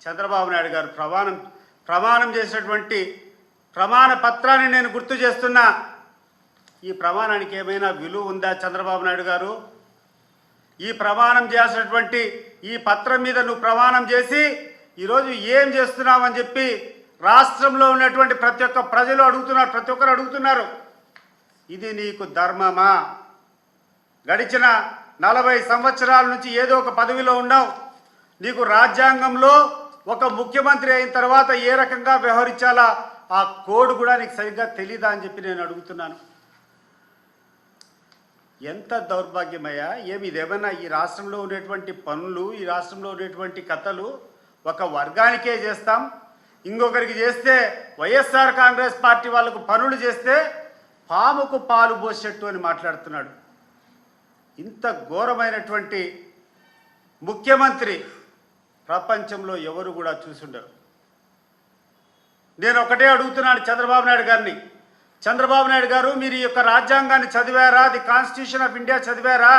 చంద్రబాబు నాయుడు గారు ప్రమాణం చేసినటువంటి ప్రమాణ పత్రాన్ని నేను గుర్తు చేస్తున్నా. ఈ ప్రమాణానికి ఏమైనా విలువ ఉందా చంద్రబాబు నాయుడు గారు? ఈ ప్రమాణం చేసినటువంటి ఈ పత్రం మీద నువ్వు ప్రమాణం చేసి ఈరోజు ఏం చేస్తున్నావని చెప్పి రాష్ట్రంలో ఉన్నటువంటి ప్రతి ఒక్క ప్రజలు అడుగుతున్నారు, ప్రతి ఒక్కరు అడుగుతున్నారు. ఇది నీకు ధర్మమా? గడిచిన 40 సంవత్సరాల నుంచి ఏదో ఒక పదవిలో ఉన్నావు. నీకు రాజ్యాంగంలో ఒక ముఖ్యమంత్రి అయిన తర్వాత ఏ రకంగా వ్యవహరించాలా ఆ కోడ్ కూడా నీకు సరిగ్గా తెలీదా అని చెప్పి నేను అడుగుతున్నాను. ఎంత దౌర్భాగ్యమయ్యా! ఇదేమన్నా ఈ రాష్ట్రంలో ఉండేటువంటి పనులు, ఈ రాష్ట్రంలో ఉండేటువంటి కథలు ఒక వర్గానికే చేస్తాం, ఇంకొకరికి చేస్తే వైఎస్ఆర్ కాంగ్రెస్ పార్టీ వాళ్ళకు పనులు చేస్తే పాముకు పాలు పోసేట్టు అని మాట్లాడుతున్నాడు. ఇంత ఘోరమైనటువంటి ముఖ్యమంత్రి ప్రపంచంలో ఎవరు కూడా చూసుండరు. నేను ఒకటే అడుగుతున్నాను చంద్రబాబు నాయుడు గారిని. చంద్రబాబు నాయుడు గారు, మీరు ఈ యొక్క రాజ్యాంగాన్ని చదివారా? ది కాన్స్టిట్యూషన్ ఆఫ్ ఇండియా చదివారా?